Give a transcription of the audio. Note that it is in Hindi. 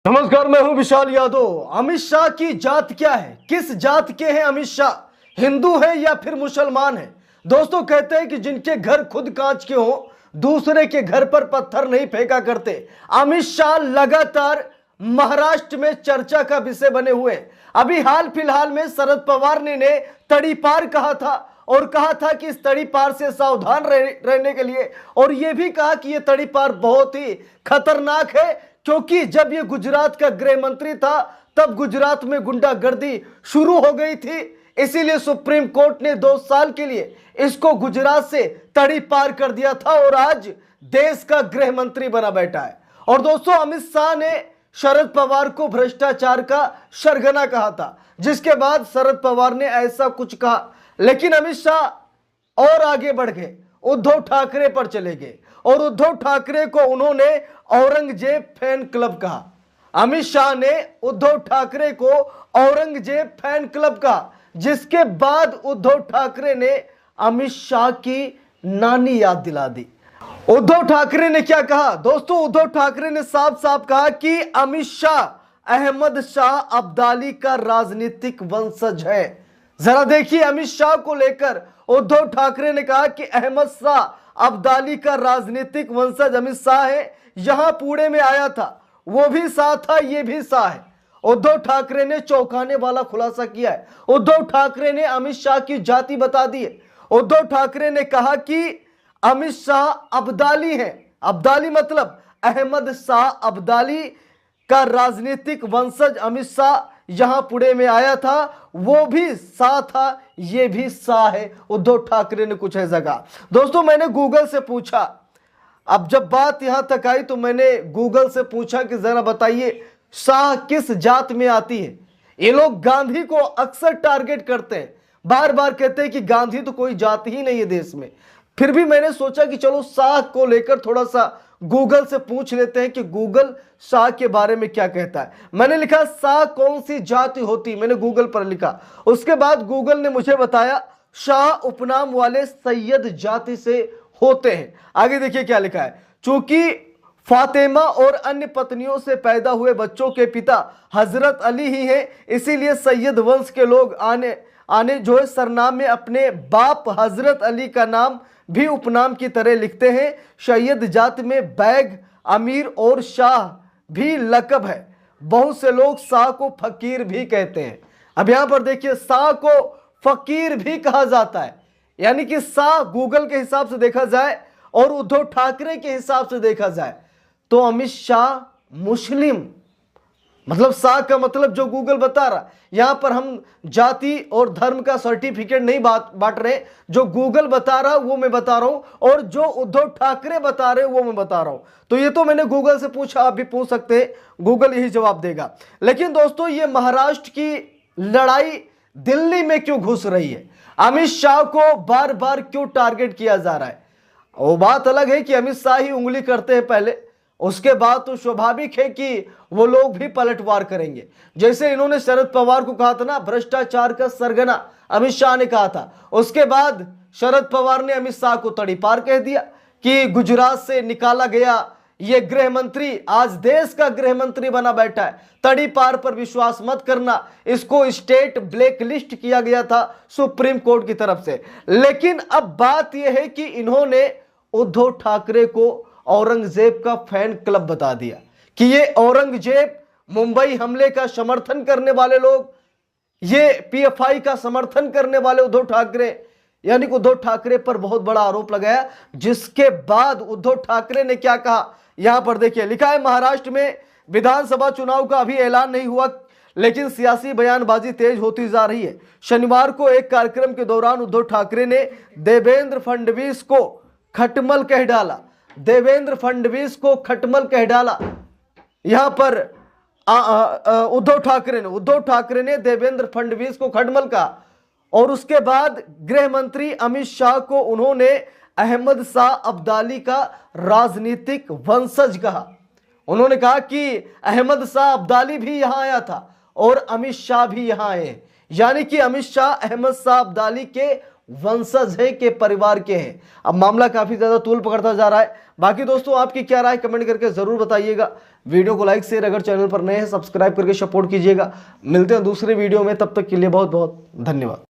नमस्कार, मैं हूं विशाल यादव। अमित शाह की जात क्या है? किस जात के हैं अमित शाह? हिंदू है या फिर मुसलमान है? दोस्तों, कहते हैं कि जिनके घर खुद कांच के हों, दूसरे के घर पर पत्थर नहीं फेंका करते। अमित शाह लगातार महाराष्ट्र में चर्चा का विषय बने हुए। अभी हाल फिलहाल में शरद पवार ने तड़ीपार कहा था और कहा था कि इस तड़ीपार से सावधान रहने के लिए, और यह भी कहा कि यह तड़ीपार बहुत ही खतरनाक है, क्योंकि जब ये गुजरात का गृह मंत्री था तब गुजरात में गुंडागर्दी शुरू हो गई थी। इसीलिए सुप्रीम कोर्ट ने 2 साल के लिए इसको गुजरात से तड़ी पार कर दिया था और आज देश का गृह मंत्री बना बैठा है। और दोस्तों, अमित शाह ने शरद पवार को भ्रष्टाचार का सरगना कहा था, जिसके बाद शरद पवार ने ऐसा कुछ कहा, लेकिन अमित शाह और आगे बढ़ गए, उद्धव ठाकरे पर चले गए और उद्धव ठाकरे को उन्होंने औरंगजेब फैन क्लब कहा। अमित शाह ने उद्धव ठाकरे को औरंगजेब फैन क्लब कहा, जिसके बाद उद्धव ठाकरे ने अमित शाह की नानी याद दिला दी। उद्धव ठाकरे ने क्या कहा? दोस्तों, उद्धव ठाकरे ने साफ साफ कहा कि अमित शाह अहमद शाह अब्दाली का राजनीतिक वंशज है। जरा देखिए, अमित शाह को लेकर उद्धव ठाकरे ने कहा कि अहमद शाह अब्दाली का राजनीतिक वंशज अमित शाह है। यहां पुणे में आया था, वो भी शाह था, ये भी शाह है। उद्धव ठाकरे ने चौंकाने वाला खुलासा किया है। उद्धव ठाकरे ने अमित शाह की जाति बता दी है। उद्धव ठाकरे ने कहा कि अमित शाह अब्दाली है। अब्दाली मतलब अहमद शाह अब्दाली का राजनीतिक वंशज अमित शाह यहां पुणे में आया था, वो भी शाह था, ये भी शाह है। उद्धव ठाकरे ने कुछ ऐसा कहा। दोस्तों, मैंने गूगल से पूछा, अब जब बात यहां तक आई तो मैंने गूगल से पूछा कि जरा बताइए शाह किस जात में आती है। ये लोग गांधी को अक्सर टारगेट करते हैं, बार बार कहते हैं कि गांधी तो कोई जात ही नहीं है देश में। फिर भी मैंने सोचा कि चलो शाह को लेकर थोड़ा सा गूगल से पूछ लेते हैं कि गूगल शाह के बारे में क्या कहता है। मैंने लिखा शाह कौन सी जाति होती, मैंने गूगल पर लिखा। उसके बाद गूगल ने मुझे बताया शाह उपनाम वाले सैयद जाति से होते हैं। आगे देखिए क्या लिखा है। चूंकि फातिमा और अन्य पत्नियों से पैदा हुए बच्चों के पिता हजरत अली ही हैं, इसीलिए सैयद वंश के लोग आने जो है सरनाम में अपने बाप हजरत अली का नाम भी उपनाम की तरह लिखते हैं। सैयद जात में बैग, अमीर और शाह भी लकब है। बहुत से लोग शाह को फकीर भी कहते हैं। अब यहां पर देखिए, शाह को फकीर भी कहा जाता है। यानी कि शाह गूगल के हिसाब से देखा जाए और उद्धव ठाकरे के हिसाब से देखा जाए तो अमित शाह मुस्लिम, मतलब शाह का मतलब जो गूगल बता रहा। यहां पर हम जाति और धर्म का सर्टिफिकेट नहीं बांट रहे, जो गूगल बता रहा वो मैं बता रहा हूं और जो उद्धव ठाकरे बता रहे वो मैं बता रहा हूं। तो ये तो मैंने गूगल से पूछा, आप भी पूछ सकते हैं, गूगल यही जवाब देगा। लेकिन दोस्तों, ये महाराष्ट्र की लड़ाई दिल्ली में क्यों घुस रही है? अमित शाह को बार बार क्यों टारगेट किया जा रहा है? वो बात अलग है कि अमित शाह ही उंगली करते हैं पहले, उसके बाद तो स्वाभाविक है कि वो लोग भी पलटवार करेंगे। जैसे इन्होंने शरद पवार को कहा था ना, भ्रष्टाचार का सरगना अमित शाह ने कहा था, उसके बाद शरद पवार ने अमित शाह को तड़ीपार कह दिया कि गुजरात से निकाला गया ये गृह मंत्री आज देश का गृह मंत्री बना बैठा है। तड़ीपार पर विश्वास मत करना, इसको स्टेट ब्लैक लिस्ट किया गया था सुप्रीम कोर्ट की तरफ से। लेकिन अब बात यह है कि इन्होंने उद्धव ठाकरे को औरंगजेब का फैन क्लब बता दिया कि ये औरंगजेब, मुंबई हमले का समर्थन करने वाले लोग, ये पीएफआई का समर्थन करने वाले उद्धव ठाकरे, यानी कि उद्धव ठाकरे पर बहुत बड़ा आरोप लगाया। जिसके बाद उद्धव ठाकरे ने क्या कहा, यहां पर देखिए लिखा है, महाराष्ट्र में विधानसभा चुनाव का अभी ऐलान नहीं हुआ, लेकिन सियासी बयानबाजी तेज होती जा रही है। शनिवार को एक कार्यक्रम के दौरान उद्धव ठाकरे ने देवेंद्र फडणवीस को खटमल कह डाला। देवेंद्र फडणवीस को खटमल कह डाला। यहां पर उद्धव ठाकरे ने देवेंद्र फडणवीस को खटमल कहा और उसके बाद गृह मंत्री अमित शाह को उन्होंने अहमद शाह अब्दाली का राजनीतिक वंशज कहा। उन्होंने कहा कि अहमद शाह अब्दाली भी यहां आया था और अमित शाह भी यहां आए, यानी कि अमित शाह अहमद शाह अब्दाली के वंशज है, के परिवार के हैं। अब मामला काफी ज्यादा तूल पकड़ता जा रहा है। बाकी दोस्तों, आपकी क्या राय कमेंट करके जरूर बताइएगा। वीडियो को लाइक शेयर, अगर चैनल पर नए हैं सब्सक्राइब करके सपोर्ट कीजिएगा। मिलते हैं दूसरे वीडियो में, तब तक के लिए बहुत बहुत धन्यवाद।